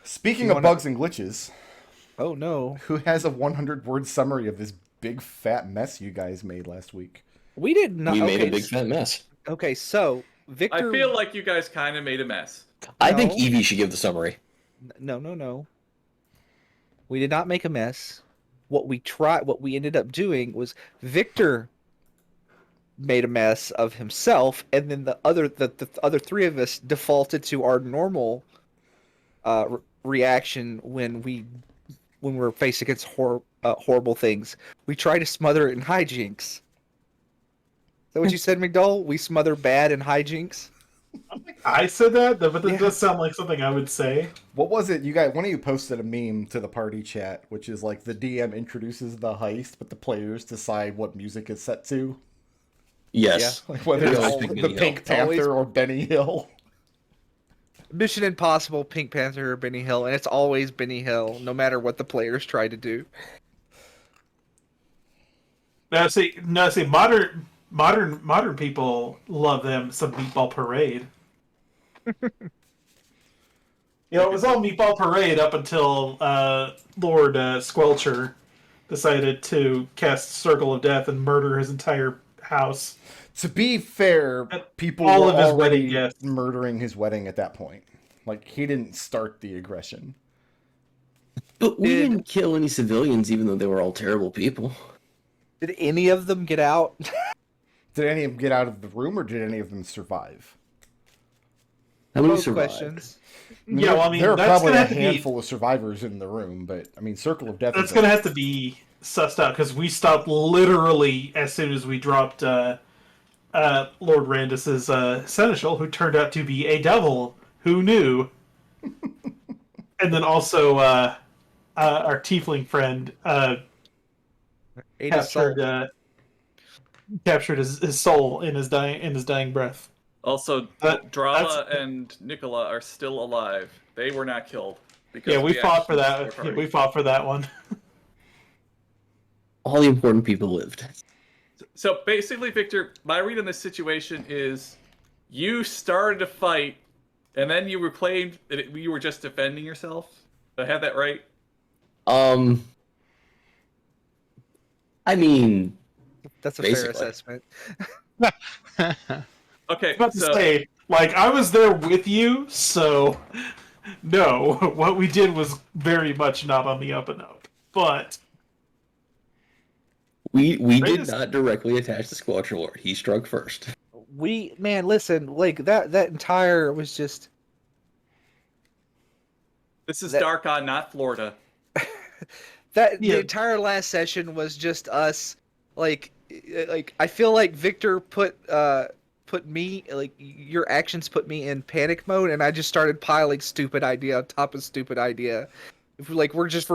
Speaking of bugs and glitches, Oh no, who has a 100-word summary of this big fat mess you guys made last week? we did not. We made Okay, a big fat mess. okay, so I Victor. feel like you guys kind of made a mess. I think No. Evie should give the summary. No. We did not make a mess. What we ended up doing was Victor made a mess of himself, and then the other three of us defaulted to our normal reaction when we're faced against horrible things. We try to smother it in hijinks. Is that what you said, McDohl? We smother bad in hijinks? I said that, but that Yeah. does sound like something I would say. What was it? You guys, one of you posted a meme to the party chat, which is like the DM introduces the heist, but the players decide what music is set to. Yes. Like whether It's it's always the Benny Hill. Pink Panther or Benny Hill. Mission Impossible, Pink Panther, or Benny Hill, and it's always Benny Hill, no matter what the players try to do. Now, see, modern people love them some Meatball Parade. It was all Meatball Parade up until Lord Squelcher decided to cast Circle of Death and murder his entire house. To be fair, people all were of his already wedding guests. murdering his wedding at that point. Like, he didn't start the aggression. But we didn't kill any civilians, even though they were all terrible people. Did any of them get out? Did any of them get out of the room, or did any of them survive? How many Both survived? questions. Yeah, well, I mean, there are that's probably gonna a have to be handful of survivors in the room, but I mean, Circle of Death. that's gonna have to be sussed out because we stopped literally as soon as we dropped Lord Randus's seneschal, who turned out to be a devil. Who knew? And then also our tiefling friend Ate his soul. captured his soul in his dying breath. Also, Drala and Nicola are still alive. They were not killed. Because Yeah, of we the fought for actions of that. their Yeah, party. we fought for that one. All the important people lived. So basically, Victor, my read on this situation is you started a fight, and then you reclaimed that you were just defending yourself. Did I have that right? I mean, That's a Basically. fair assessment. Okay, I was about to so say, like, I was there with you, so no, what we did was very much not on the up and up. But we did Greatest- not directly attach the Squelcher Lord. He struck first. Listen, like that entire was just this is that- Darkon, not Florida. the Yeah. entire last session was just us like I feel like Victor put me, like, your actions put me in panic mode, and I just started piling stupid idea on top of stupid idea. We're just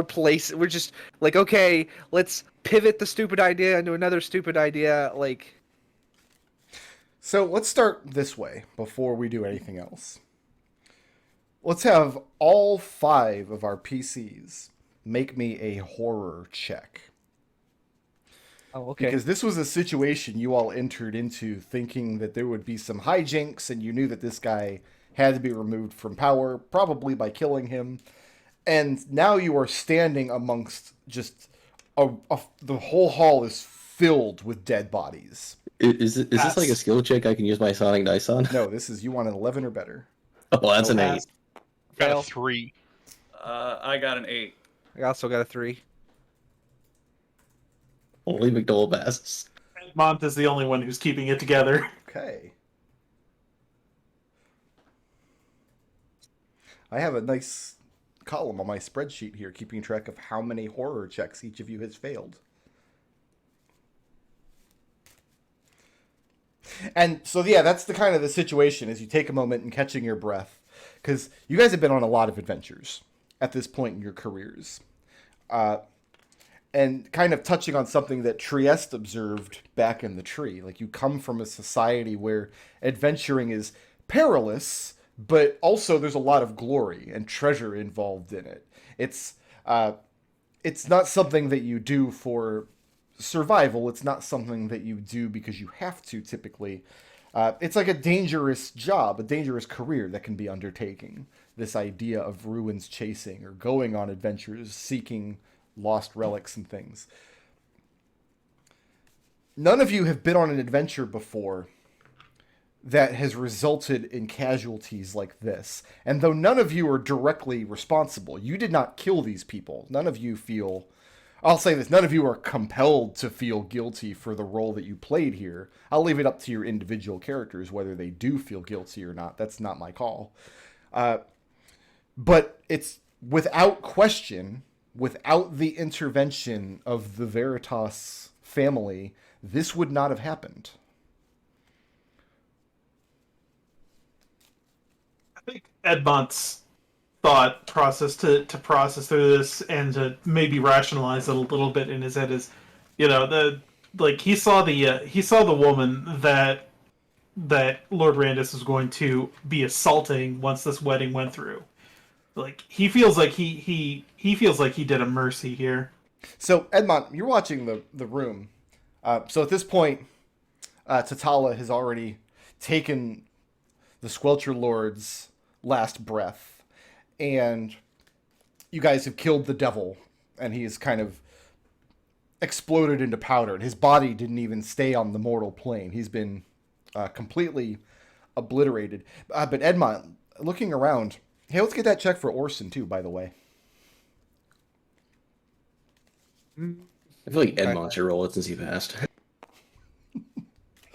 like, okay, let's pivot the stupid idea into another stupid idea, like. So let's start this way before we do anything else. Let's have all 5 of our PCs make me a horror check. Oh, okay. Because this was a situation you all entered into thinking that there would be some hijinks, and you knew that this guy had to be removed from power, probably by killing him. And now you are standing amongst just the whole hall is filled with dead bodies. Is this like a skill check I can use my Sonic Dice on? No, this is you want an 11 or better. Oh, that's an 8. Pass. Got Fail. a 3. I got an 8. I also got a 3. Only McDohl passes. Edmont is the only one who's keeping it together. Okay. I have a nice column on my spreadsheet here keeping track of how many horror checks each of you has failed. And so, yeah, that's the kind of the situation as you take a moment and catching your breath. Because you guys have been on a lot of adventures at this point in your careers. And kind of touching on something that Trieste observed back in the tree. Like, you come from a society where adventuring is perilous, but also there's a lot of glory and treasure involved in it. It's not something that you do for survival. It's not something that you do because you have to, typically. It's like a dangerous job, a dangerous career that can be undertaken. this idea of ruins chasing or going on adventures, seeking lost relics and things. None of you have been on an adventure before that has resulted in casualties like this. And though none of you are directly responsible, you did not kill these people. None of you feel... I'll say this, none of you are compelled to feel guilty for the role that you played here. I'll leave it up to your individual characters whether they do feel guilty or not. That's not my call. But it's without question, without the intervention of the Veritas family, this would not have happened. I think Edmont's thought process to process through this and to maybe rationalize it a little bit in his head is, he saw the woman that Lord Randus was going to be assaulting once this wedding went through. Like he feels like he feels like he did a mercy here. So Edmont, you're watching the room. So at this point, Tatala has already taken the Squelcher Lord's last breath. And you guys have killed the devil, and he is kind of exploded into powder. And his body didn't even stay on the mortal plane. He's been completely obliterated. But Edmont, looking around, hey, let's get that check for Orson too, by the way. I feel like Edmont should roll it since he passed.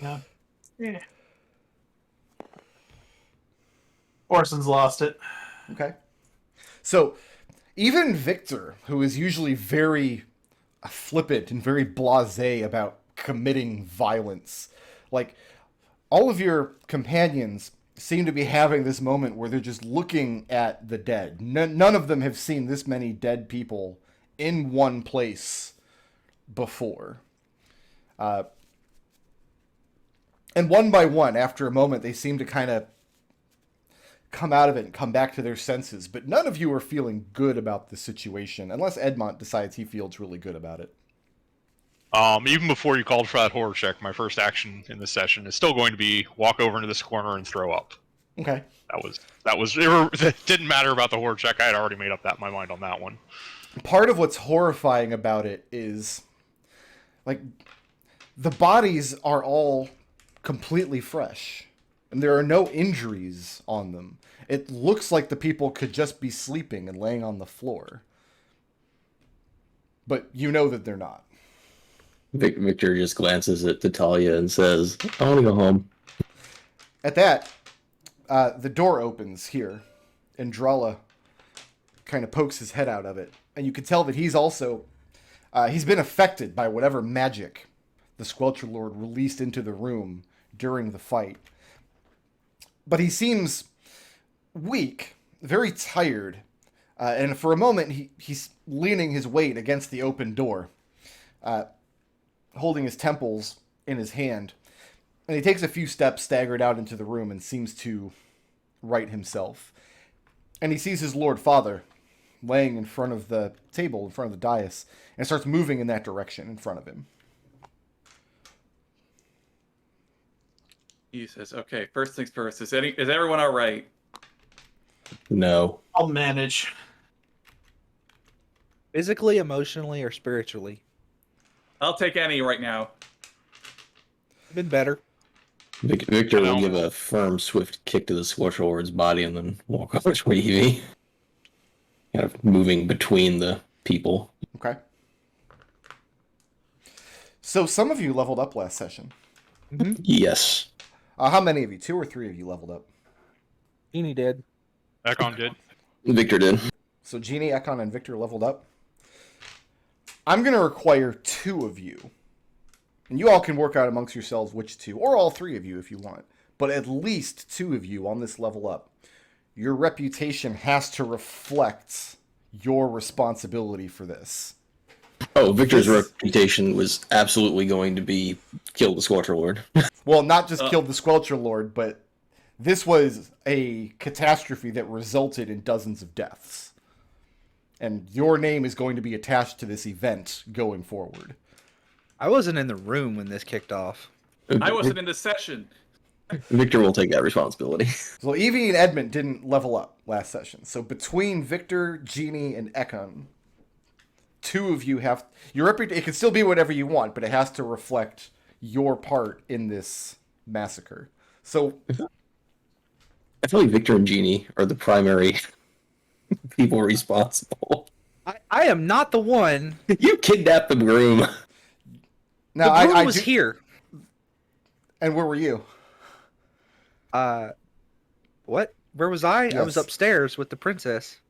Yeah. Orson's lost it. Okay. So, even Victor, who is usually very flippant and very blasé about committing violence, like, all of your companions seem to be having this moment where they're just looking at the dead. None of them have seen this many dead people in one place before. And one by one, after a moment, they seem to kind of come out of it and come back to their senses, but none of you are feeling good about the situation, unless Edmont decides he feels really good about it. Even before you called for that horror check, my first action in this session is still going to be walk over into this corner and throw up. Okay. It didn't matter about the horror check. I had already made up my mind on that one. Part of what's horrifying about it is, like, the bodies are all completely fresh. And there are no injuries on them. It looks like the people could just be sleeping and laying on the floor. But you know that they're not. Victor just glances at Talia and says, I want to go home. At that, the door opens here, and Drala kind of pokes his head out of it. And you can tell that he's also... he's been affected by whatever magic the Squelcher Lord released into the room during the fight. But he seems weak, very tired, and for a moment he's leaning his weight against the open door, holding his temples in his hand. And he takes a few steps staggered out into the room and seems to right himself. And he sees his Lord Father laying in front of the table, in front of the dais, and starts moving in that direction in front of him. He says, okay, first things first. Is everyone all right? No. I'll manage. Physically, emotionally, or spiritually? I'll take any right now. Been better. Victor will give a firm, swift kick to the Squelcher Lord's body and then walk over to Evie. Kind of moving between the people. Okay. So some of you leveled up last session. Mm-hmm. Yes. How many of you? 2 or 3 of you leveled up? Genie did. Ekon did. Victor did. So Genie, Ekon, and Victor leveled up. I'm going to require 2 of you. And you all can work out amongst yourselves which 2, or all 3 of you if you want. But at least 2 of you on this level up. Your reputation has to reflect your responsibility for this. Oh, Victor's reputation was absolutely going to be kill the Squelcher Lord. Well, not just killed the Squelcher Lord, but this was a catastrophe that resulted in dozens of deaths. And your name is going to be attached to this event going forward. I wasn't in the room when this kicked off. I wasn't in the session. Victor will take that responsibility. So Evie and Edmont didn't level up last session. So between Victor, Genie, and Ekon, two of you have your reputation. It can still be whatever you want, but it has to reflect your part in this massacre. So I feel like Victor and Genie are the primary people responsible. I am not the one. You kidnapped the groom. now The groom I was do, here. And where were you? What? Where was I? I was Yes. upstairs with the princess.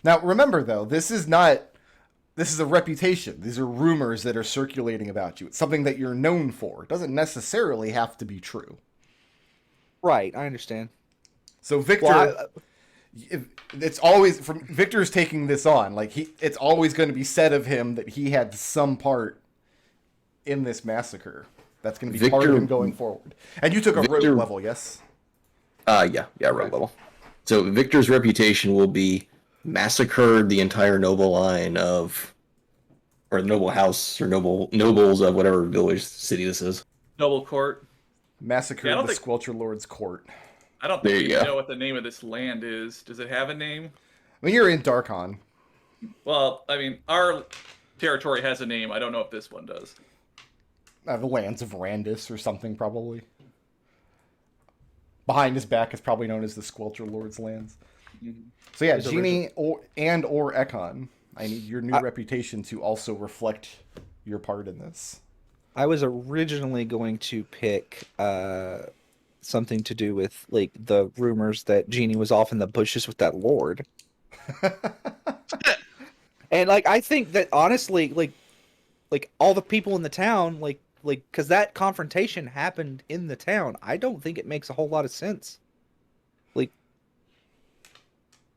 Now remember though, this is a reputation. These are rumors that are circulating about you. It's something that you're known for. It doesn't necessarily have to be true. Right, I understand. So Victor, Well, it's always from Victor's taking this on. Like it's always going to be said of him that he had some part in this massacre. That's going to be part of Victor- him going forward. And you took a Victor- rogue level, yes? Yeah, rogue level. So Victor's reputation will be massacred the entire noble line of, or noble house, or nobles of whatever village, city this is. Noble Court. Massacred Yeah, I don't the think- Squelcher Lord's court. I don't There think you you go. know what the name of this land is. Does it have a name? I mean, you're in Darkon. Well, I mean, our territory has a name. I don't know if this one does. The lands of Randus or something, probably. Behind his back is probably known as the Squelcher Lord's lands. So yeah, His Genie or Ekon, I need your new reputation to also reflect your part in this. I was originally going to pick something to do with like the rumors that Genie was off in the bushes with that lord. And like I think that honestly, like all the people in the town, like because that confrontation happened in the town, I don't think it makes a whole lot of sense. Like,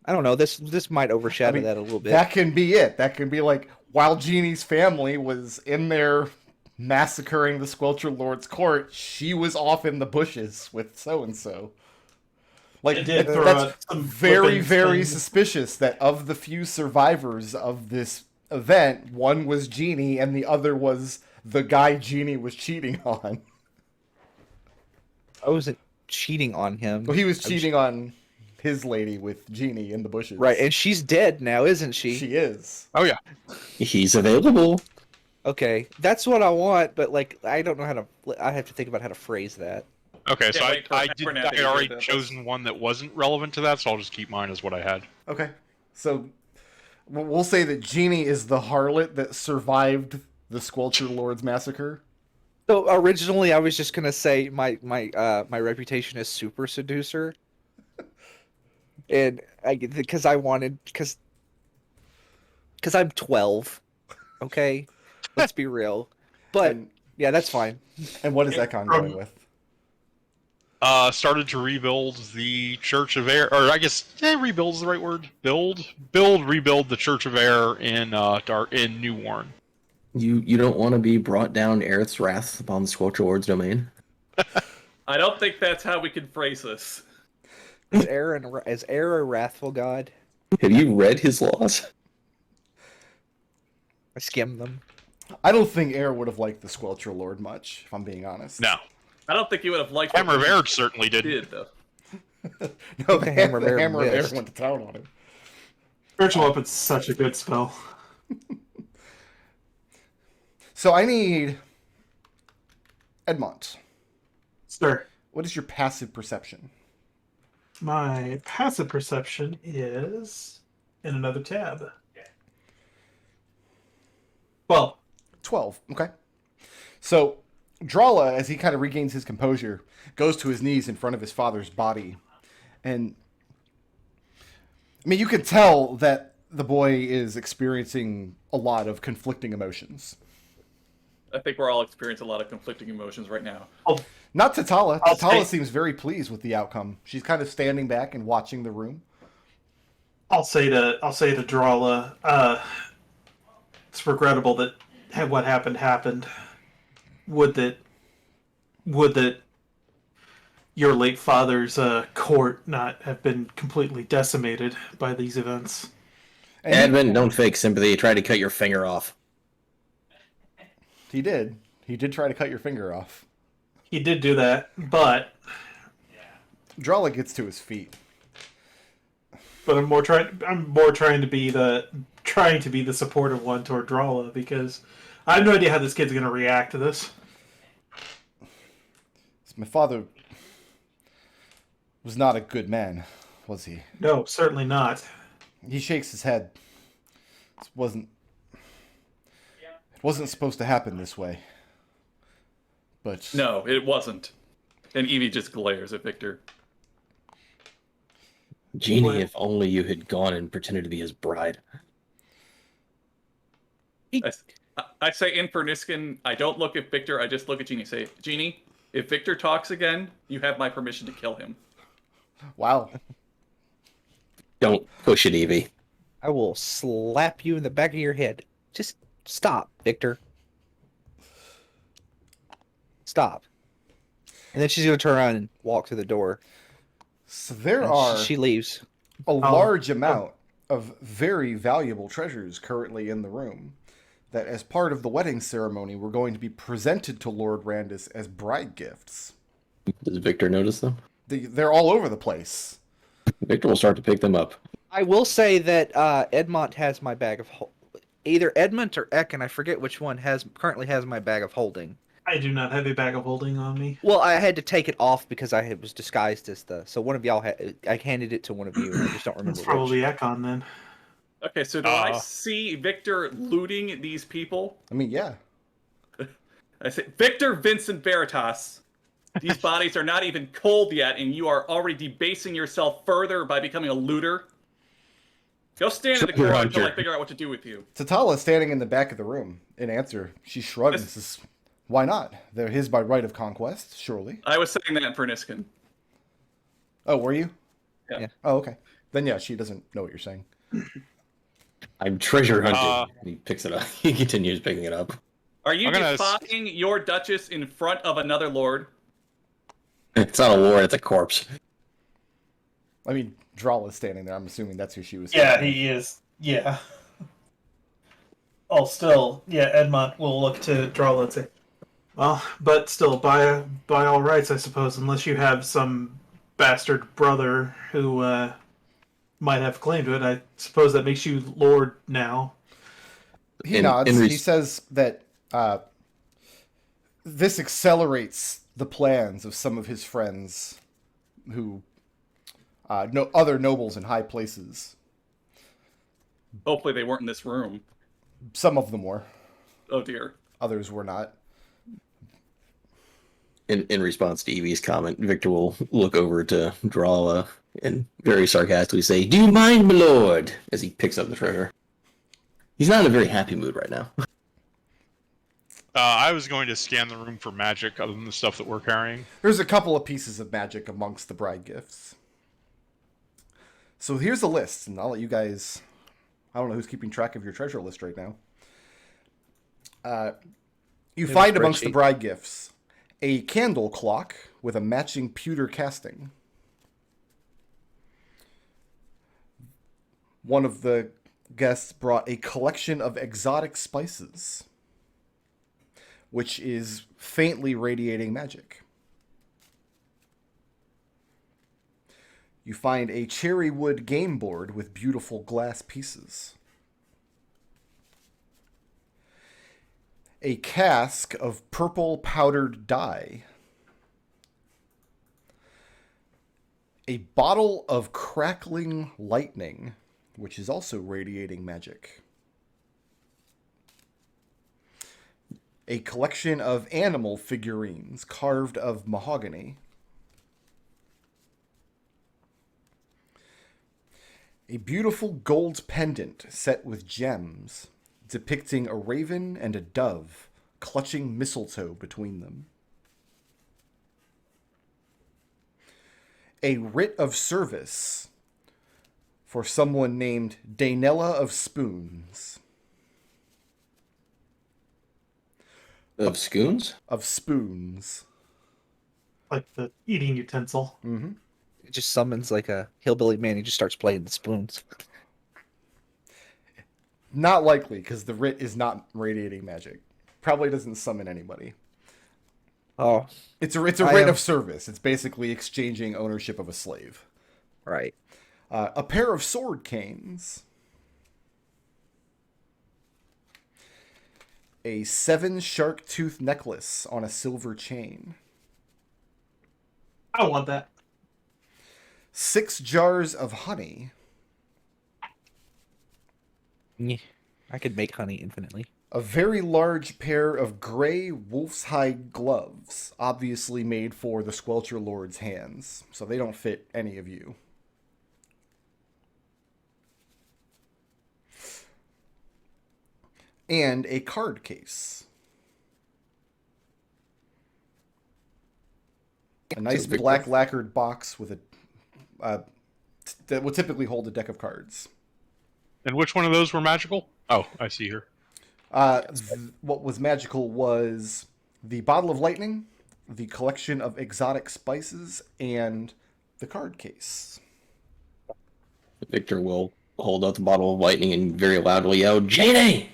I don't know. This might overshadow that a little bit. That can be it. That can be like while Genie's family was in there massacring the Squelcher Lord's court, she was off in the bushes with so and so. Like It did throw that's out some very, flipping very things. suspicious that of the few survivors of this event, one was Genie and the other was the guy Genie was cheating on. I wasn't cheating on him. Well, he was cheating on his lady with Genie in the bushes. Right, and she's dead now, isn't she? she is. Oh yeah. He's available. Okay, that's what I want, but like I don't know how to. I have to think about how to phrase that. Okay, so Yeah, wait for I had Abernathy already to do chosen one that wasn't relevant to that, so I'll just keep mine as what I had. Okay. So we'll say that Genie is the harlot that survived the Squelcher Lord's massacre. So originally, I was just gonna say my reputation is super seducer, and because I'm 12. Okay, let's be real. But And, yeah, that's fine. and what is Ekon going with? Started to rebuild the Church of Air, or I guess rebuild is the right word. Rebuild the Church of Air in New Warren. You don't want to be brought down Aerith's wrath upon the Squelcher Lord's domain. I don't think that's how we can phrase this. Is Air a wrathful god? Have you read his laws? I skim them. I don't think Air would have liked the Squelcher Lord much, if I'm being honest. No, I don't think you would have liked Hammer of what Air certainly you did. did, though. No, The Hammer of Air Hammer of Air missed. went to town on him. Spiritual Weapon's such a good spell. So I need Edmont. Sir, What is your passive perception? my passive perception is in another tab. Well, 12. Okay. So Drala, as he kind of regains his composure, goes to his knees in front of his father's body. And I mean, you can tell that the boy is experiencing a lot of conflicting emotions. I think we're all experiencing a lot of conflicting emotions right now. Not Tatala. I'll Tatala say- seems very pleased with the outcome. She's kind of standing back and watching the room. I'll say to Drala, it's regrettable that what happened. Would that your late father's court not have been completely decimated by these events? And Edmund, don't fake sympathy. Try to cut your finger off. he did. He did try to cut your finger off. He did do that, but Drala gets to his feet. I'm more trying to be the supportive one toward Drala because I have no idea how this kid's gonna react to this. My father was not a good man, was he? No, certainly not. He shakes his head. It wasn't supposed to happen this way. But No, it wasn't. And Evie just glares at Victor. Genie, if only you had gone and pretended to be his bride. I say in for Niskin, I don't look at Victor, I just look at Genie. Say, Genie, if Victor talks again, you have my permission to kill him. wow. Don't push it, Evie. I will slap you in the back of your head. Just stop, Victor. Stop. And then she's going to turn around and walk through the door. So there And are she leaves. a large amount of very valuable treasures currently in the room that, as part of the wedding ceremony, were going to be presented to Lord Randus as bride gifts. Does Victor notice them? They're all over the place. Victor will start to pick them up. I will say that Edmont has my bag of either Edmont or Ekon, I forget which one currently has my bag of holding. I do not have a bag of holding on me. Well, I had to take it off because was disguised as so one of y'all I handed it to one of you. And I just don't remember. It's probably Ekon then. Okay, so do I see Victor looting these people? I mean, yeah. I say, Victor Vincent Veritas, these bodies are not even cold yet, and you are already debasing yourself further by becoming a looter. Go stand in the corner until I figure out what to do with you. Tatala is standing in the back of the room. In answer, she shrugs and says, "Why not? They're his by right of conquest, surely." I was saying that for Niskin. Oh, were you? Yeah. Oh, okay. Then yeah, she doesn't know what you're saying. I'm treasure hunting. He picks it up. He continues picking it up. Are you defying your Duchess in front of another lord? It's not a lord, it's a corpse. I mean, Drala is standing there. I'm assuming that's who she was. Yeah, saying. he is. Yeah. Oh, still, yeah. Edmont will look to Drala and say, "Well, but still, by all rights, I suppose, unless you have some bastard brother who might have claim to it. I suppose that makes you lord now." He nods. He says that this accelerates the plans of some of his friends who other nobles in high places. Hopefully they weren't in this room. Some of them were. Oh dear. Others were not. In response to Evie's comment, Victor will look over to Drala and very sarcastically say, "Do you mind, my lord?" as he picks up the treasure. He's not in a very happy mood right now. I was going to scan the room for magic other than the stuff that we're carrying. There's a couple of pieces of magic amongst the bride gifts. So here's a list, and I'll let you guys... I don't know who's keeping track of your treasure list right now. You find amongst the bride gifts a candle clock with a matching pewter casting. One of the guests brought a collection of exotic spices, which is faintly radiating magic. You find a cherry wood game board with beautiful glass pieces. A cask of purple powdered dye. A bottle of crackling lightning, which is also radiating magic. A collection of animal figurines carved of mahogany. A beautiful gold pendant set with gems, depicting a raven and a dove clutching mistletoe between them. A writ of service for someone named Daynella of Spoons. Of scoons? Of Spoons. Like the eating utensil. Mm-hmm. It just summons like a hillbilly man. He just starts playing the spoons. Not likely, because the writ is not radiating magic. Probably doesn't summon anybody. Oh, It's a I rite am- of service. It's basically exchanging ownership of a slave. right. A pair of sword canes. A 7 shark tooth necklace on a silver chain. I want that. 6 jars of honey. Yeah, I could make honey infinitely. A very large pair of gray wolf's hide gloves, obviously made for the Squelcher Lord's hands, so they don't fit any of you. And a card case. A nice So big black box. lacquered box with that would typically hold a deck of cards. And which one of those were magical? Oh, I see here. What was magical was the bottle of lightning, the collection of exotic spices, and the card case. Victor will hold out the bottle of lightning and very loudly yell, "Janie!"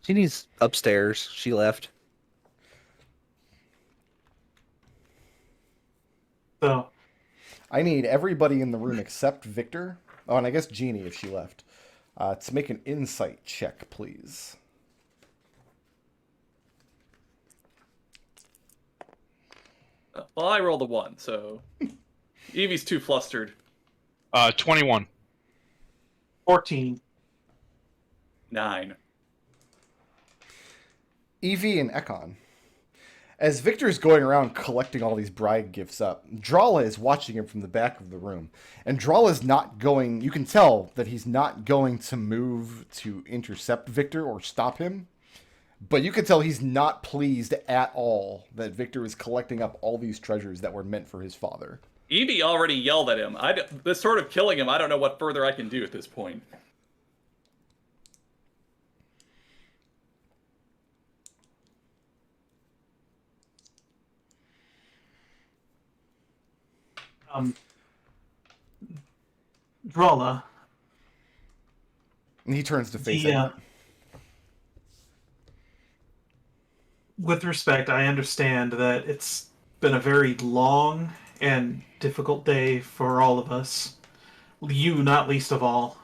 Jeannie's upstairs. She left. So I need everybody in the room except Victor. Oh, and I guess Jeannie if she left. To make an insight check, please. Well, I rolled a 1, so Evie's too flustered. 21. 14. 9. Evie and Ekon. As Victor's going around collecting all these bride gifts up, Drala is watching him from the back of the room. And Drala's not going, you can tell that he's not going to move to intercept Victor or stop him. But you can tell he's not pleased at all that Victor is collecting up all these treasures that were meant for his father. Evie already yelled at him. This sort of killing him, I don't know what further I can do at this point. Drala. And he turns to face Yeah. Edmont. With respect, I understand that it's been a very long and difficult day for all of us. You, not least of all.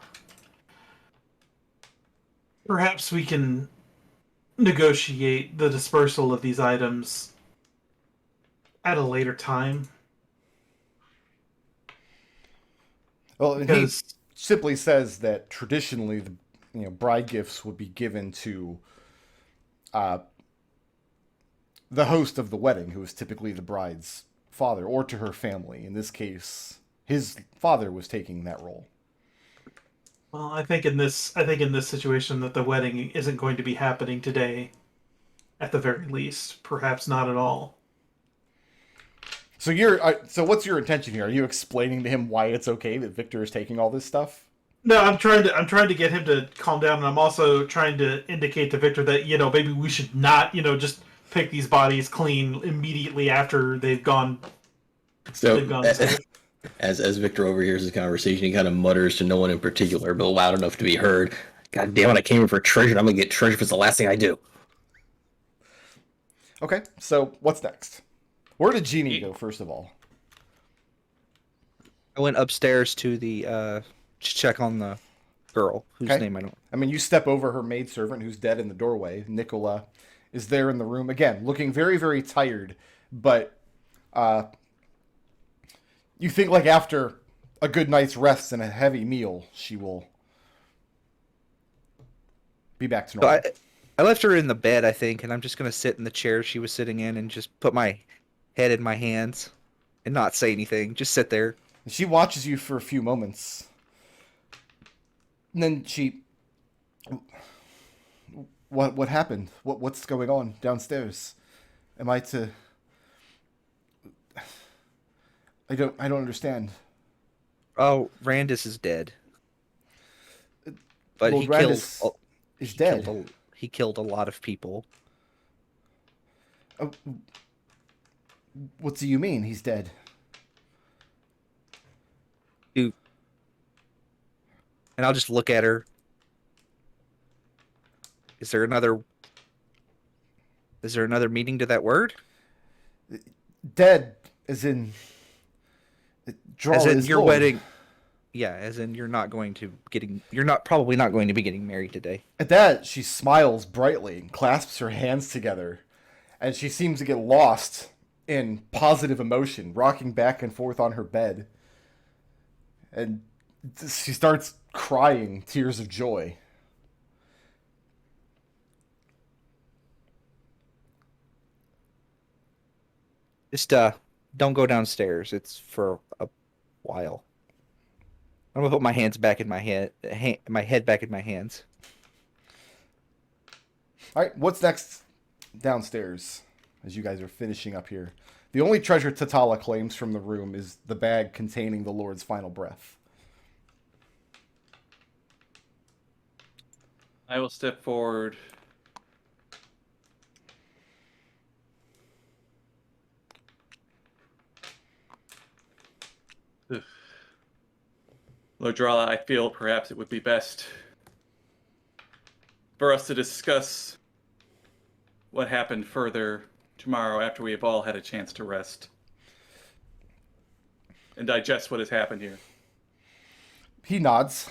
Perhaps we can negotiate the dispersal of these items at a later time. Well, and he Because simply says that traditionally, the bride gifts would be given to the host of the wedding, who is typically the bride's father, or to her family. In this case, his father was taking that role. well, I think in this situation that the wedding isn't going to be happening today, at the very least. Perhaps not at all. So what's your intention here? Are you explaining to him why it's okay that Victor is taking all this stuff? No, I'm trying to get him to calm down, and I'm also trying to indicate to Victor that, maybe we should not, just pick these bodies clean immediately after they've gone. So They've gone safe. as Victor overhears this conversation, he kind of mutters to no one in particular, but loud enough to be heard. God damn it! I came here for treasure. And I'm gonna get treasure if it's the last thing I do. Okay, so what's next? Where did Jeannie go, first of all? I went upstairs to the check on the girl whose Okay. name I don't. I mean, you step over her maidservant who's dead in the doorway. Nicola is there in the room, again, looking very, very tired, but you think like after a good night's rest and a heavy meal, she will be back to So normal. I left her in the bed, I think, and I'm just gonna sit in the chair she was sitting in and just put my head in my hands and not say anything. Just sit there. She watches you for a few moments. And then she... What happened? What's going on downstairs? Am I to... I don't understand. Oh, Randus is dead. But Lord he Randus killed. is dead. He killed a lot of people. Oh, what do you mean he's dead? Dude. And I'll just look at her. Is there another meaning to that word? Dead, as in... Draw As in is your Lord. wedding. Yeah, as in you're probably not going to be getting married today. At that, she smiles brightly and clasps her hands together, and she seems to get lost in positive emotion, rocking back and forth on her bed. And she starts crying tears of joy. Just don't go downstairs. It's for a while. I'm gonna put my hands back in my my head back in my hands. All right, what's next downstairs as you guys are finishing up here? The only treasure Tatala claims from the room is the bag containing the Lord's final breath. I will step forward. Ugh. Lodrala, I feel perhaps it would be best for us to discuss what happened further tomorrow after we have all had a chance to rest and digest what has happened here. He nods.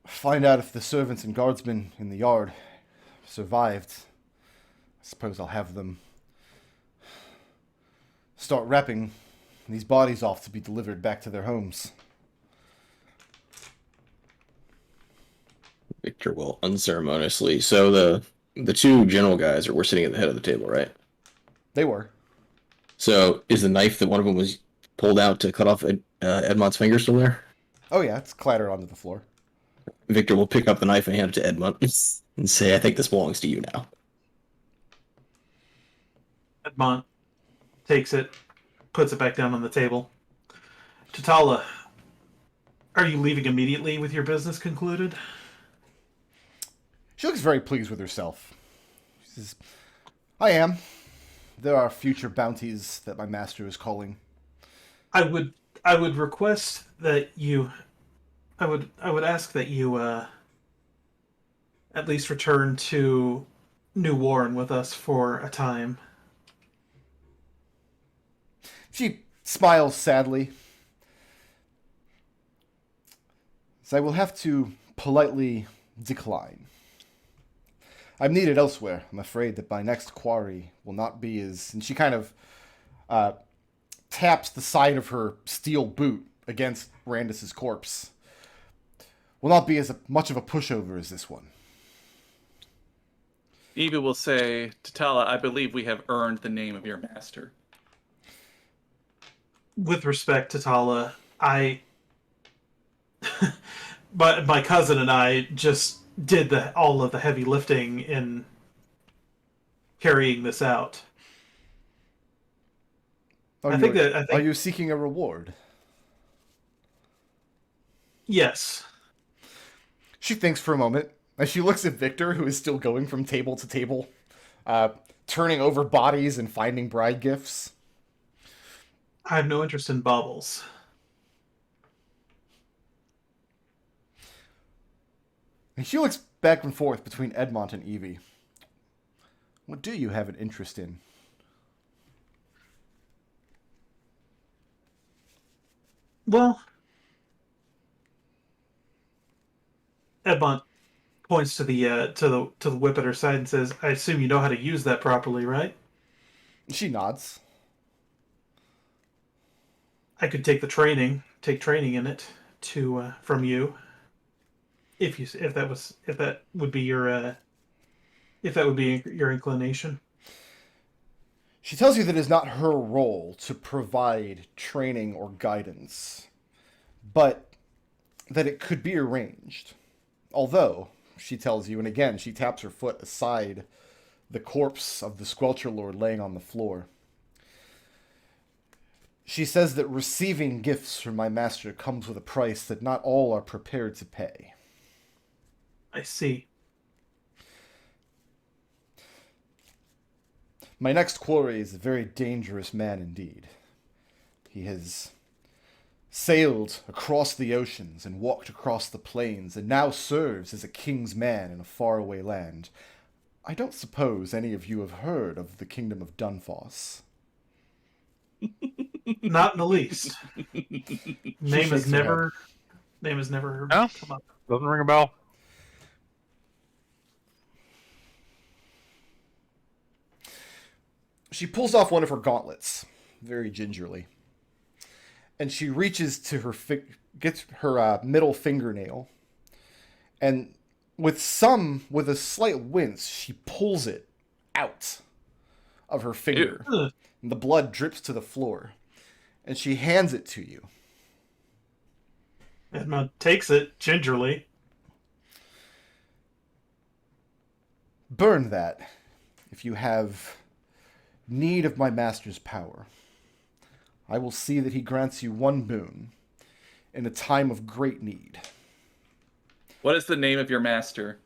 Find out if the servants and guardsmen in the yard survived. I suppose I'll have them start wrapping these bodies off to be delivered back to their homes. Victor will unceremoniously. So the two general guys were sitting at the head of the table, right? They were. So is the knife that one of them was pulled out to cut off Edmont's finger still there? Oh yeah, it's clattered onto the floor. Victor will pick up the knife and hand it to Edmont and say, I think this belongs to you now. Edmont takes it, puts it back down on the table. Tatala, are you leaving immediately with your business concluded? She looks very pleased with herself. She says, I am. There are future bounties that my master is calling. I would request that you I would ask that you at least return to New Warren with us for a time. She smiles sadly. So I will have to politely decline. I'm needed elsewhere. I'm afraid that my next quarry will not be as... And she kind of taps the side of her steel boot against Randus's corpse. Will not be as much of a pushover as this one. Eva will say, Tatala, I believe we have earned the name of your master. With respect to Tala, but my cousin and I just did all of the heavy lifting in carrying this out. I think Are you seeking a reward? Yes. She thinks for a moment as she looks at Victor, who is still going from table to table, turning over bodies and finding bride gifts. I have no interest in baubles. And she looks back and forth between Edmont and Evie. What do you have an interest in? Well, Edmont points to the whip at her side and says, "I assume you know how to use that properly, right?" She nods. I could take training in it from you, if that would be your inclination. She tells you that it is not her role to provide training or guidance, but that it could be arranged. Although, she tells you, and again, she taps her foot aside the corpse of the Squelcher Lord laying on the floor. She says that receiving gifts from my master comes with a price that not all are prepared to pay. I see. My next quarry is a very dangerous man indeed. He has sailed across the oceans and walked across the plains and now serves as a king's man in a faraway land. I don't suppose any of you have heard of the kingdom of Dunfoss. Not in the least. Name has shakes her never No? come up. Doesn't ring a bell. She pulls off one of her gauntlets, very gingerly, and she reaches to her gets her middle fingernail, and with a slight wince, she pulls it out of her finger, Ugh. and the blood drips to the floor, and she hands it to you. Edmont takes it gingerly. Burn that, if you have need of my master's power. I will see that he grants you one boon in a time of great need. What is the name of your master?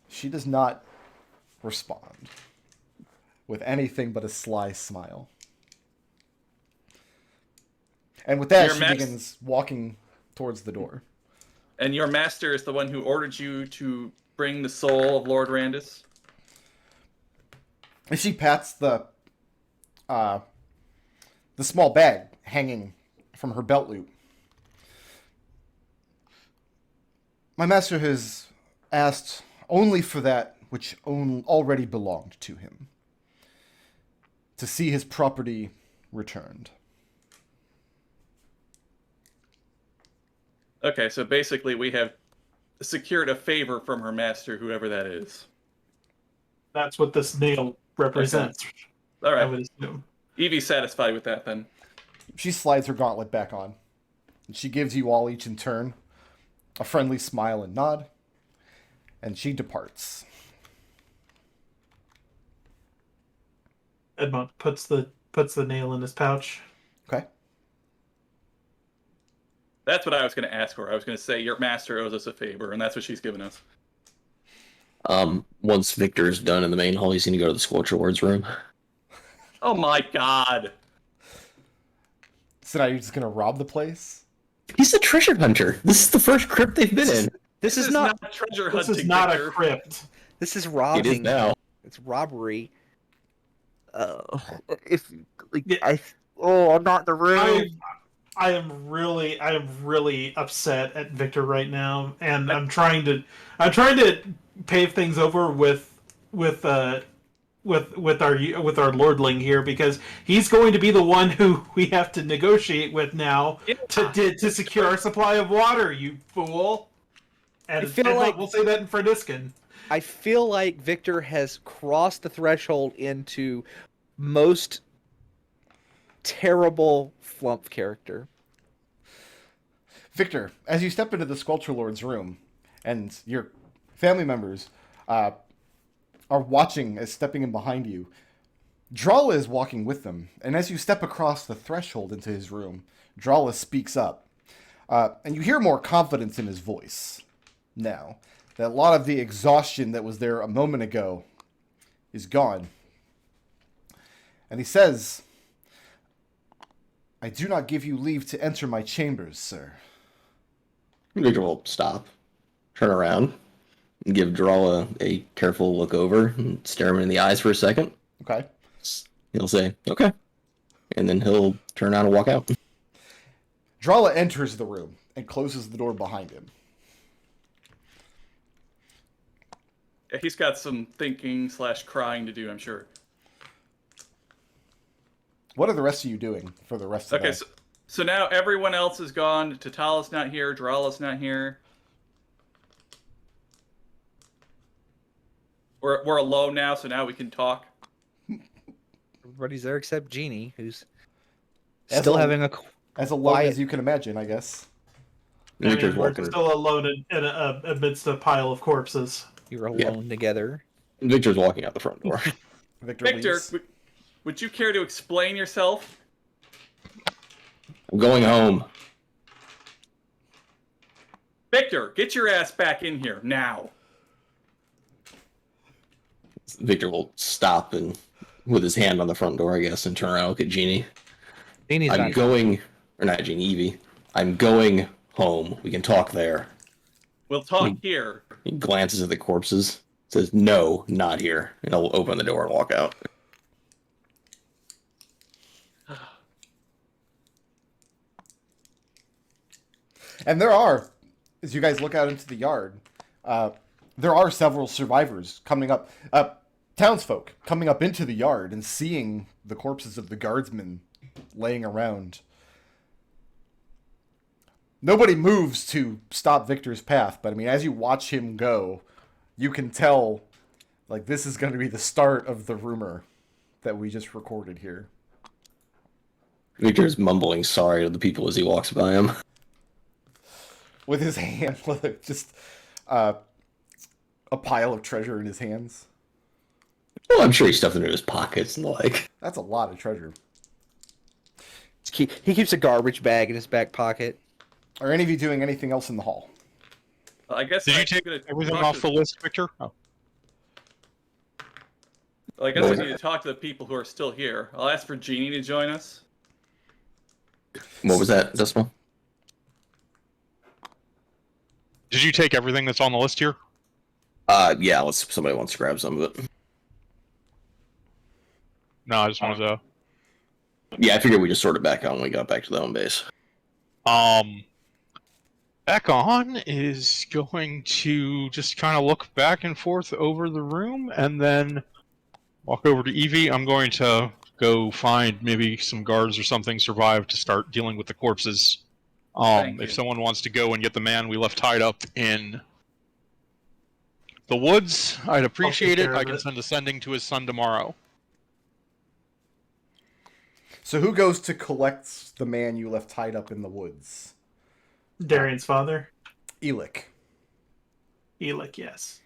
She does not respond with anything but a sly smile. And with that, she begins walking towards the door. And your master is the one who ordered you to bring the soul of Lord Randus? And she pats the small bag hanging from her belt loop. My master has asked only for that which already belonged to him, to see his property returned. Okay, so basically we have secured a favor from her master, whoever that is. That's what this nail represents. All I right. would assume. Evie's satisfied with that then. She slides her gauntlet back on, and she gives you all each in turn a friendly smile and nod, and she departs. Edmont puts the nail in his pouch. Okay. That's what I was going to ask her. I was going to say your master owes us a favor, and that's what she's given us. Once Victor's done in the main hall, he's going to go to the Squelcher Lord's room. Oh my god. So now you're just gonna rob the place? He's a treasure hunter. This is the first crypt they've been in. This is not. treasure This hunting. is not Victor. a crypt. This is It is robbing. now. It's robbery. If like Yeah. I'm not in the room. I am really upset at Victor right now, and I'm trying to pave things over with our lordling here, because he's going to be the one who we have to negotiate with now to secure our supply of water. You fool! And I feel like- we'll say that in Frediscan. I feel like Victor has crossed the threshold into most terrible Flumph character. Victor, as you step into the Squelcher Lord's room, and your family members are watching as stepping in behind you, Drala is walking with them, and as you step across the threshold into his room, Drala speaks up, and you hear more confidence in his voice now. That a lot of the exhaustion that was there a moment ago is gone. And he says, I do not give you leave to enter my chambers, sir. Victor will stop, turn around, and give Drala a careful look over, and stare him in the eyes for a second. Okay. He'll say, okay. And then he'll turn around and walk out. Drala enters the room and closes the door behind him. Yeah, he's got some thinking / crying to do, I'm sure. What are the rest of you doing for the rest of Okay, the so now everyone else is gone. Tatala's not here. Drala's not here. We're alone now, so now we can talk. Everybody's there except Jeannie, who's As still a- having a as alone quiet- as you can imagine, I guess? I Victor's mean, we're walking. still alone amidst a pile of corpses. You're Yeah. alone together. Victor's walking out the front door. Victor Victor, leaves. would you care to explain yourself? I'm going home. Victor, get your ass back in here now. Victor will stop and, with his hand on the front door, I guess, and turn around and look at Jeannie. Jeannie's I'm not. going, or not Jeannie, Evie. I'm going home. We can talk there. We'll talk here. He glances at the corpses, says, "No, not here," and he'll open the door and walk out. And there are, as you guys look out into the yard, there are several survivors coming up, townsfolk coming up into the yard and seeing the corpses of the guardsmen laying around. Nobody moves to stop Victor's path, but I mean, as you watch him go, you can tell, like, this is going to be the start of the rumor that we just recorded here. Victor's mumbling sorry to the people as he walks by him. With his hand, like, just a pile of treasure in his hands. Well, I'm sure he stuffed it into his pockets and the like. That's a lot of treasure. He keeps a garbage bag in his back pocket. Are any of you doing anything else in the hall? I guess. Did I'm you take gonna everything talk off to- the list, Victor? Oh. I guess I need to talk to the people who are still here. I'll ask for Jeannie to join us. What was that, Decimal? Did you take everything that's on the list here? Yeah, unless somebody wants to grab some of it. No, I just wanted to. Yeah, I figured we just sorted back out when we got back to the home base. Ekon is going to just kind of look back and forth over the room and then walk over to Evie. I'm going to go find maybe some guards or something survived to start dealing with the corpses. Thank you. If someone wants to go and get the man we left tied up in the woods, I'd appreciate it. care of I can it. send a sending to his son tomorrow. So who goes to collect the man you left tied up in the woods? Darian's father. Elic. Elic, yes.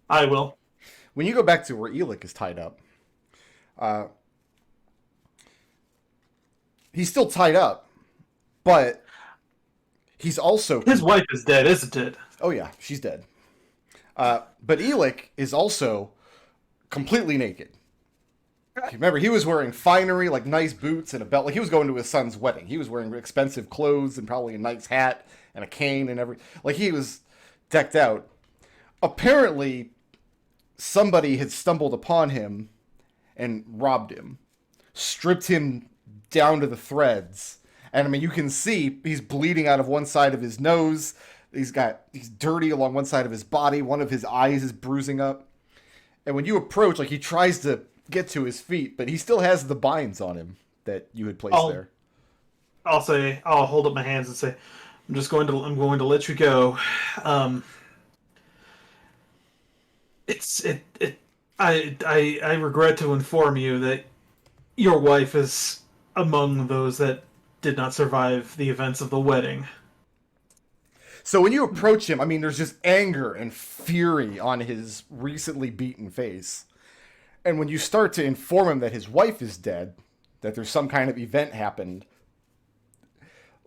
I will. When you go back to where Elic is tied up, he's still tied up, but he's also... His wife is dead, isn't it? Oh yeah, she's dead. But Elic is also completely naked. Remember, he was wearing finery, like nice boots and a belt. Like he was going to his son's wedding. He was wearing expensive clothes and probably a nice hat and a cane and everything. Like he was decked out. Apparently, somebody had stumbled upon him and robbed him, stripped him down to the threads. And I mean, you can see he's bleeding out of one side of his nose. He's dirty along one side of his body. One of his eyes is bruising up. And when you approach, like he tries to get to his feet, but he still has the binds on him that you had placed there. I'll hold up my hands and say, I'm going to let you go. I regret to inform you that your wife is among those that did not survive the events of the wedding. So when you approach him, I mean, there's just anger and fury on his recently beaten face. And when you start to inform him that his wife is dead, that there's some kind of event happened,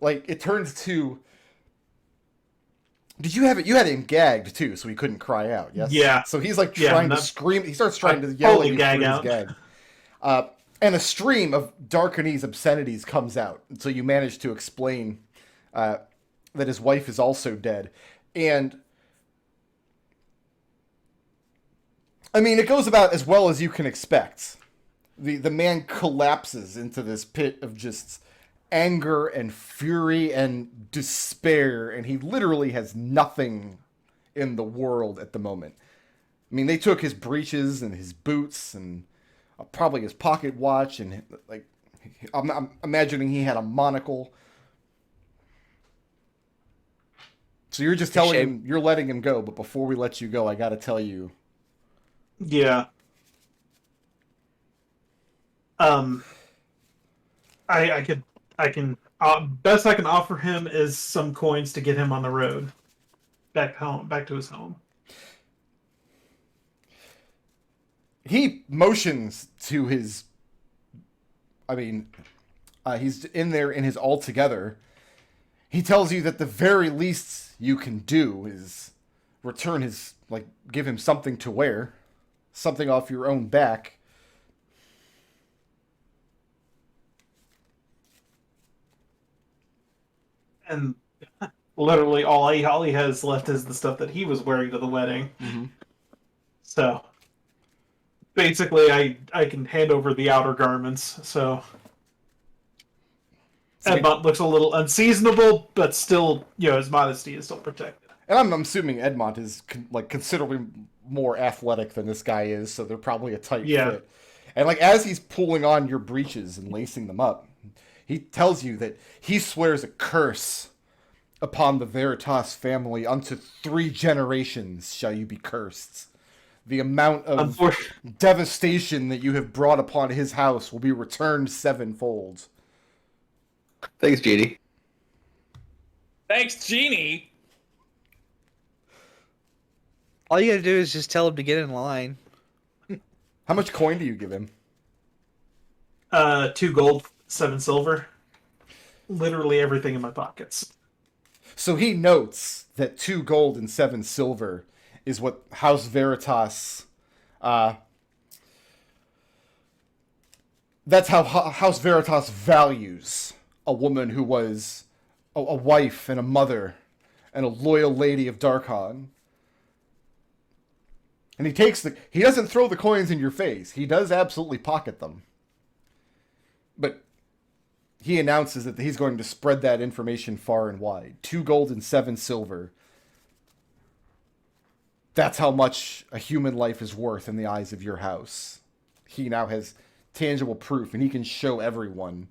like, it turns to... Did you have it? You had him gagged, too, so he couldn't cry out, yes? Yeah. So he's, like, trying to scream. He starts trying to yell at you through his gag. And a stream of Darkanese obscenities comes out until you manage to explain that his wife is also dead. And... I mean, it goes about as well as you can expect. The man collapses into this pit of just anger and fury and despair, and he literally has nothing in the world at the moment. I mean, they took his breeches and his boots and probably his pocket watch, and like, I'm imagining he had a monocle. So you're just telling him, you're letting him go, but before we let you go, I gotta tell you. Yeah. Best I can offer him is some coins to get him on the road back home, back to his home. He motions to his... I mean, he's in there in his altogether. He tells you that the very least you can do is return his... like, give him something to wear. Something off your own back. And literally all he has left is the stuff that he was wearing to the wedding. Mm-hmm. So basically, I can hand over the outer garments. So Edmont looks a little unseasonable, but still, his modesty is still protected. And I'm assuming Edmont is considerably more athletic than this guy is, so they're probably a tight fit. And as he's pulling on your breeches and lacing them up, he tells you that he swears a curse upon the Veritas family. Unto 3 generations shall you be cursed. The amount of devastation that you have brought upon his house will be returned 7-fold. Thanks, Genie. Thanks, Genie. All you gotta do is just tell him to get in line. How much coin do you give him? 2 gold, 7 silver. Literally everything in my pockets. So he notes that 2 gold and 7 silver is what House Veritas... that's how House Veritas values a woman who was a wife and a mother and a loyal lady of Darkon. And he doesn't throw the coins in your face. He does absolutely pocket them. But he announces that he's going to spread that information far and wide. 2 gold and 7 silver. That's how much a human life is worth in the eyes of your house. He now has tangible proof, and he can show everyone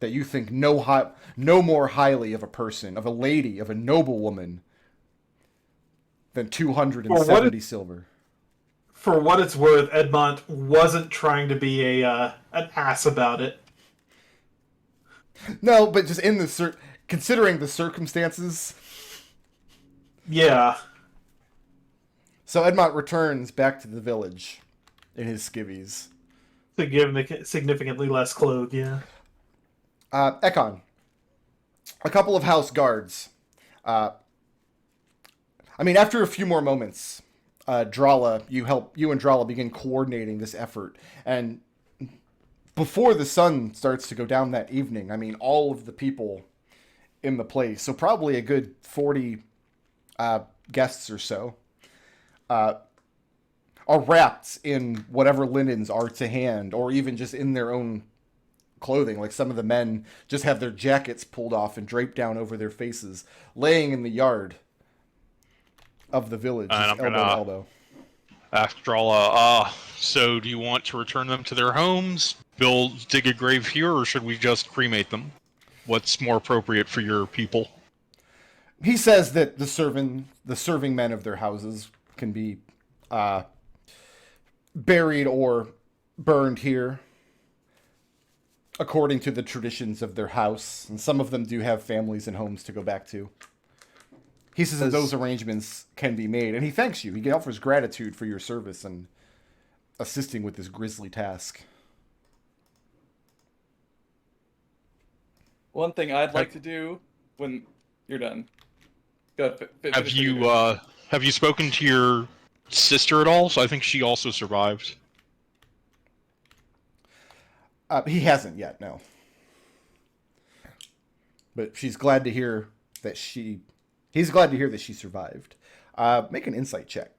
that you think no more highly of a person, of a lady, of a noblewoman, than 270 silver. For what it's worth, Edmont wasn't trying to be an ass about it. No, but just considering the circumstances. Yeah. So Edmont returns back to the village in his skivvies. Significantly less clothed, yeah. Ekon. A couple of house guards. After a few more moments, Drala, you and Drala begin coordinating this effort. And before the sun starts to go down that evening, all of the people in the place, so probably a good 40 guests or so, are wrapped in whatever linens are to hand, or even just in their own clothing. Like some of the men just have their jackets pulled off and draped down over their faces, laying in the yard of the village, elbow to elbow. Ask Drala, so do you want to return them to their homes, dig a grave here, or should we just cremate them? What's more appropriate for your people? He says that the serving men of their houses can be buried or burned here, according to the traditions of their house, and some of them do have families and homes to go back to. He says that those arrangements can be made, and he thanks you. He offers gratitude for your service and assisting with this grisly task. One thing I'd like to do when you're done. Go ahead, have you spoken to your sister at all? So I think she also survived. He hasn't yet, no. But she's glad to hear that he's glad to hear that she survived. Make an insight check.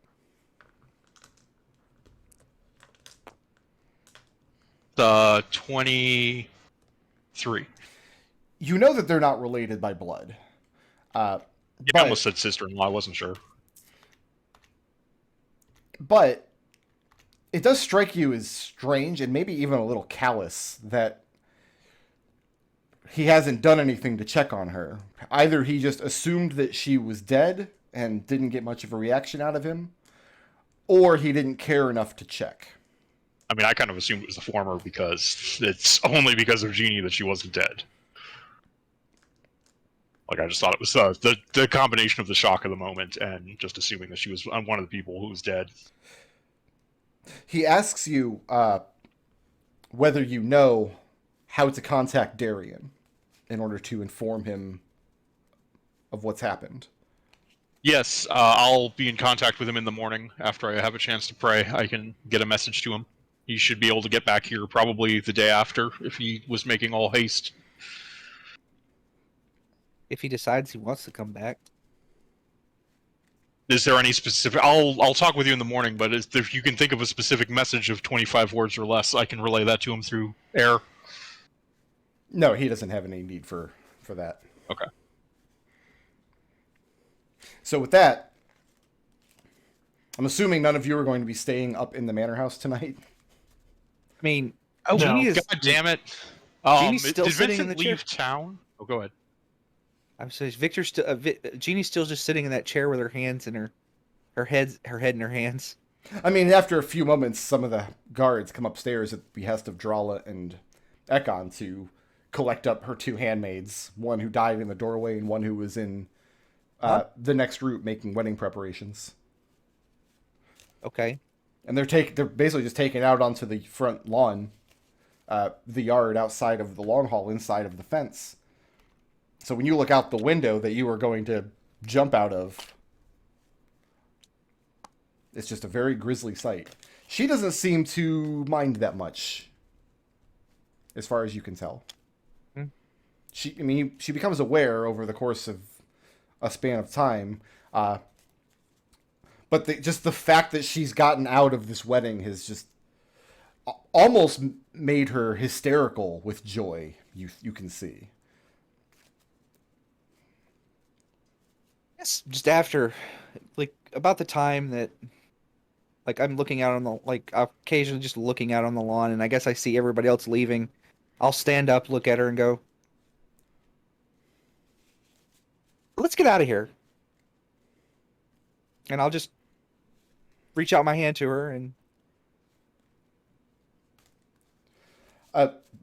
The 23. You know that they're not related by blood. I almost said sister-in-law. I wasn't sure. But it does strike you as strange and maybe even a little callous that he hasn't done anything to check on her. Either he just assumed that she was dead and didn't get much of a reaction out of him, or he didn't care enough to check. I kind of assumed it was the former because it's only because of Genie that she wasn't dead. I just thought it was the combination of the shock of the moment and just assuming that she was one of the people who was dead. He asks you whether you know how to contact Darian in order to inform him of what's happened. Yes, I'll be in contact with him in the morning after I have a chance to pray. I can get a message to him. He should be able to get back here probably the day after if he was making all haste. if he decides he wants to come back. Is there any specific? I'll talk with you in the morning, but if you can think of a specific message of 25 words or less, I can relay that to him through air. No, he doesn't have any need for that. Okay. So with that, I'm assuming none of you are going to be staying up in the manor house tonight. I mean, No. Jeannie is. God damn it! Jeannie's still Did sitting in Vincent the chair. leave town? Oh, go ahead. I was saying, Victor's still. Jeannie's still just sitting in that chair with her hands in her head in her hands. I mean, after a few moments, some of the guards come upstairs at the behest of Drala and Ekon to collect up her two handmaids, one who died in the doorway and one who was in the next room making wedding preparations. Okay. And they're basically just taken out onto the front lawn, the yard outside of the long hall, inside of the fence. So when you look out the window that you are going to jump out of, it's just a very grisly sight. She doesn't seem to mind that much, as far as you can tell. She becomes aware over the course of a span of time, but just the fact that she's gotten out of this wedding has just almost made her hysterical with joy. You can see. Yes, just after, like, about the time that, like, I'm looking out on the, like, occasionally just looking out on the lawn, and I guess I see everybody else leaving. I'll stand up, look at her, and go, let's get out of here. And I'll just reach out my hand to her, and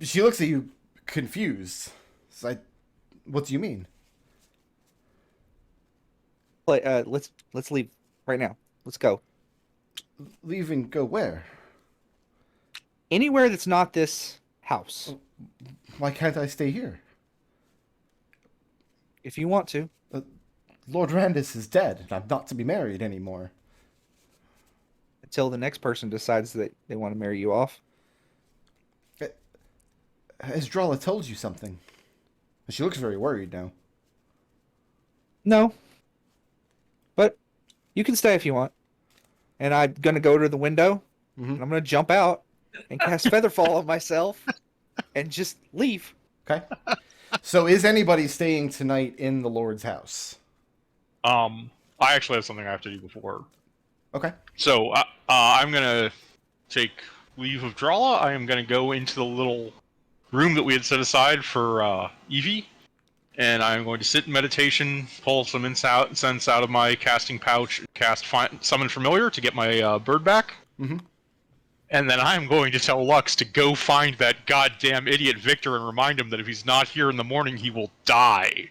she looks at you confused. It's like, what do you mean? let's leave right now. Let's go. Leave and go where? Anywhere that's not this house. Why can't I stay here? If you want to. Lord Randis is dead, and I'm not to be married anymore. Until the next person decides that they want to marry you off. Has Drala told you something? She looks very worried now. No. But you can stay if you want. And I'm going to go to the window, and I'm going to jump out and cast Featherfall on myself and just leave. Okay. So is anybody staying tonight in the Lord's house? I actually have something I have to do before. Okay. So I'm gonna take leave of Drala. I am gonna go into the little room that we had set aside for Evie, and I'm going to sit in meditation, pull some incense out of my casting pouch, cast Summon Familiar to get my bird back. Mm-hmm. And then I'm going to tell Lux to go find that goddamn idiot Victor and remind him that if he's not here in the morning, he will die.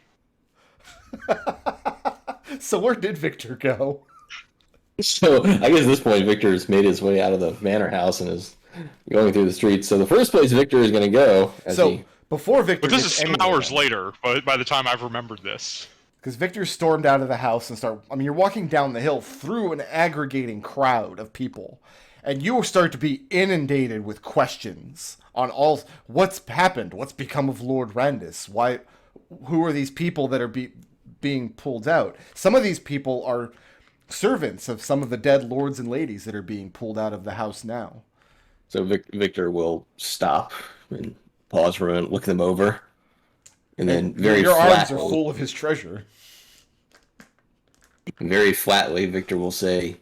So where did Victor go? So I guess at this point, Victor's made his way out of the manor house and is going through the streets. So the first place Victor is going to go, Before Victor, But this is gets some anywhere, hours later, by the time I've remembered this. because Victor stormed out of the house and you're walking down the hill through an aggregating crowd of people, and you start to be inundated with questions on what's happened, what's become of Lord Randis, who are these people that are being pulled out. Some of these people are servants of some of the dead lords and ladies that are being pulled out of the house now. So Victor will stop and pause for a moment, look them over, and then Your arms are full of his treasure. Very flatly, Victor will say,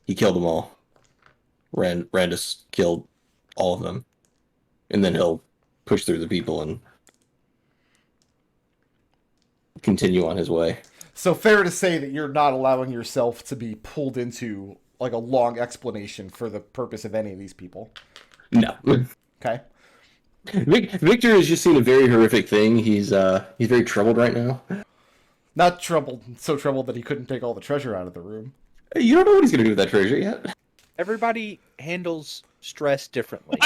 "He killed them all. Randis killed all of them," and then he'll push through the people and continue on his way. So fair to say that you're not allowing yourself to be pulled into like a long explanation for the purpose of any of these people. No. Okay. Victor has just seen a very horrific thing. He's very troubled right now. Not troubled, so troubled that he couldn't take all the treasure out of the room. You don't know what he's going to do with that treasure yet. Everybody handles stress differently.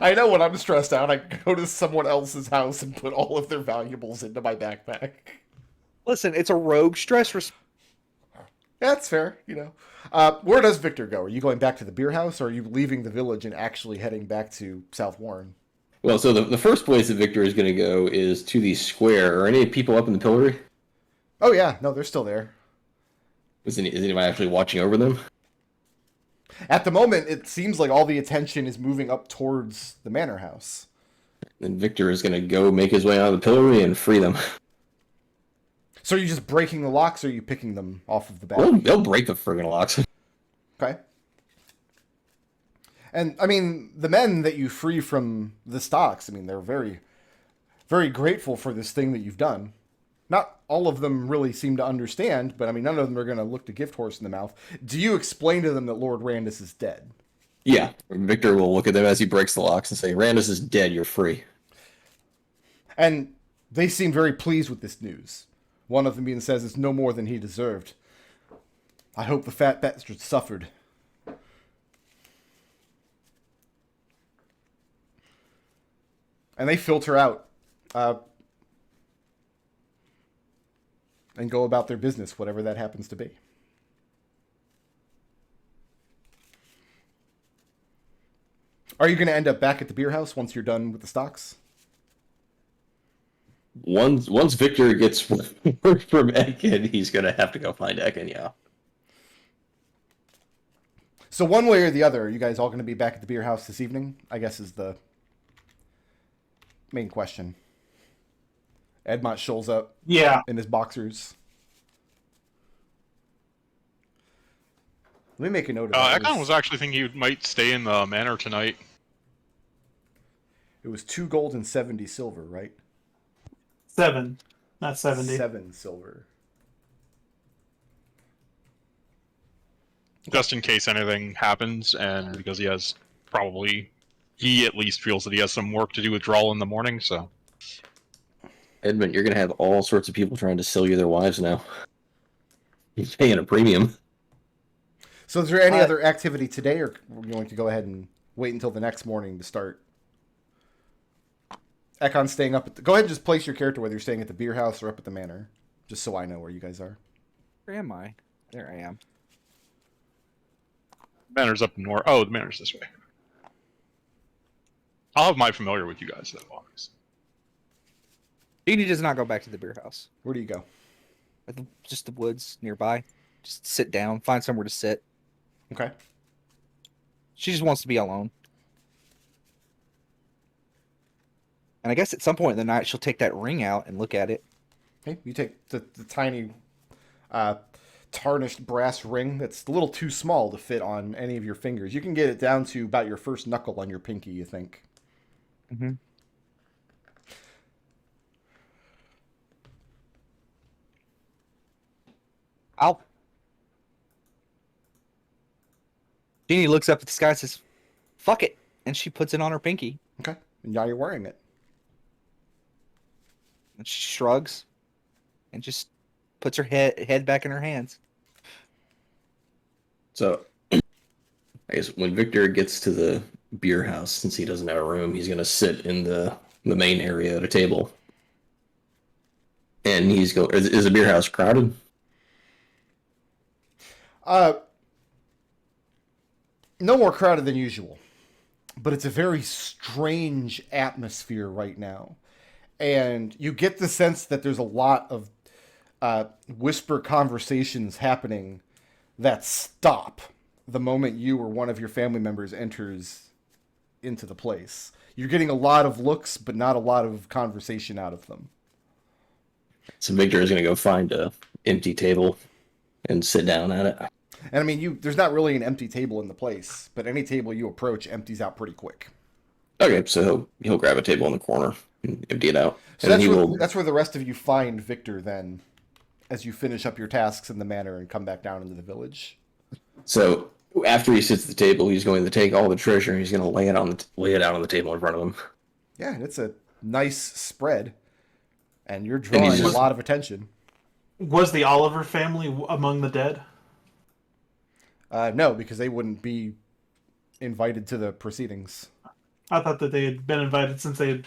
I know when I'm stressed out, I go to someone else's house and put all of their valuables into my backpack. Listen, it's a rogue stress response. That's fair, Where does Victor go? Are you going back to the beer house, or are you leaving the village and actually heading back to South Warren? Well, so the first place that Victor is going to go is to the square. Are any people up in the pillory? Oh yeah, no, they're still there. Is anyone actually watching over them? At the moment, it seems like all the attention is moving up towards the manor house. And Victor is going to go make his way out of the pillory and free them. So are you just breaking the locks, or are you picking them off of the back? Well, they'll break the friggin' locks. Okay. And, I mean, the men that you free from the stocks, I mean, they're very, very grateful for this thing that you've done. Not all of them really seem to understand, but, I mean, none of them are going to look the gift horse in the mouth. Do you explain to them that Lord Randus is dead? Yeah. Victor will look at them as he breaks the locks and say, Randus is dead, you're free. And they seem very pleased with this news. One of them even says it's no more than he deserved. I hope the fat bastard suffered. And they filter out and go about their business, whatever that happens to be. Are you going to end up back at the beer house once you're done with the stocks? Once Victor gets word from Ekon, he's going to have to go find Ekon, yeah. So one way or the other, are you guys all going to be back at the beer house this evening? I guess is the main question. Edmont shows up Yeah. in his boxers. Let me make a note of that. Ekon was actually thinking you might stay in the manor tonight. It was 2 gold and 70 silver, right? 7, not 70. 7 silver. Just in case anything happens, and because he at least feels that he has some work to do with Drawl in the morning, so. Edmont, you're going to have all sorts of people trying to sell you their wives now. He's paying a premium. So is there any other activity today, or we're going to go ahead and wait until the next morning to start? Ekon staying up at the... Go ahead and just place your character, whether you're staying at the beer house or up at the manor, just so I know where you guys are. Where am I? There I am. Manor's up north. Oh, the manor's this way. I'll have my familiar with you guys, though, obviously. Eugenia does not go back to the beer house. Where do you go? Just the woods nearby. Just sit down, find somewhere to sit. Okay. She just wants to be alone. And I guess at some point in the night, she'll take that ring out and look at it. Okay, you take the tiny tarnished brass ring that's a little too small to fit on any of your fingers. You can get it down to about your first knuckle on your pinky, you think. Mm-hmm. Jeannie looks up at the sky and says, "Fuck it," and she puts it on her pinky. Okay, and now you're wearing it. And she shrugs and just puts her head back in her hands. So, I guess when Victor gets to the beer house, since he doesn't have a room, he's going to sit in the main area at a table. And he's going... Is the beer house crowded? No more crowded than usual. But it's a very strange atmosphere right now. And you get the sense that there's a lot of whisper conversations happening that stop the moment you or one of your family members enters into the place. You're getting a lot of looks, but not a lot of conversation out of them. So Victor is going to go find a empty table and sit down at it. And I mean, there's not really an empty table in the place, but any table you approach empties out pretty quick. Okay, so he'll grab a table in the corner and empty it out. So that's where the rest of you find Victor then, as you finish up your tasks in the manor and come back down into the village. So after he sits at the table, he's going to take all the treasure and he's going to lay it out on the table in front of him. Yeah, and it's a nice spread, and you're drawing a lot of attention. Was the Oliver family among the dead? No, because they wouldn't be invited to the proceedings. I thought that they had been invited since they had,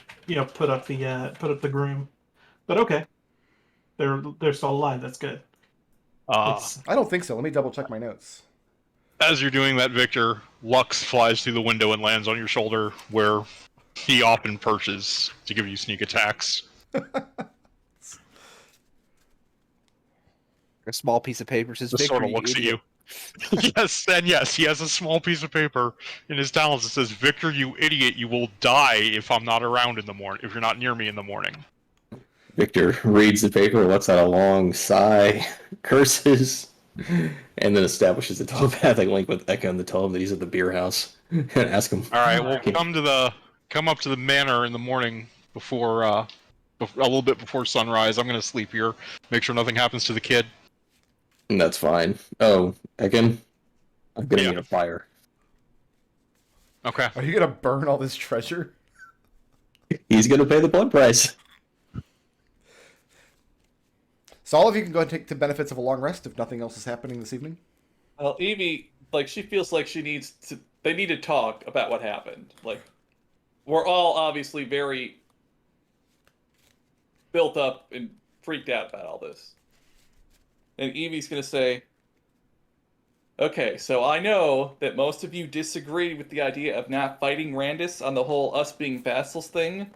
put up the groom. But okay, they're still alive. That's good. I don't think so. Let me double check my notes. As you're doing that, Victor, Lux flies through the window and lands on your shoulder, where He often perches to give you sneak attacks. A small piece of paper says, Just Victor, sort of you looks at idiot. you. Yes, he has a small piece of paper in his talons that says, "Victor, you idiot, you will die if I'm not around in the morning. If you're not near me in the morning." Victor reads the paper, lets out a long sigh, curses, and then establishes a telepathic link with Ekon to tell him that he's at the beer house and ask him. All right, well, come up to the manor in the morning before a little bit before sunrise. I'm gonna sleep here. Make sure nothing happens to the kid. And that's fine. Oh, Ekon, I'm gonna Yeah. need a fire. Okay. Are you gonna burn all this treasure? He's gonna pay the blood price. So all of you can go and take the benefits of a long rest if nothing else is happening this evening. Well, Evie, like, she feels like she needs to. They need to talk about what happened. Like, we're all obviously very built up and freaked out about all this. And Evie's gonna say, okay, so I know that most of you disagree with the idea of not fighting Randus on the whole us being vassals thing,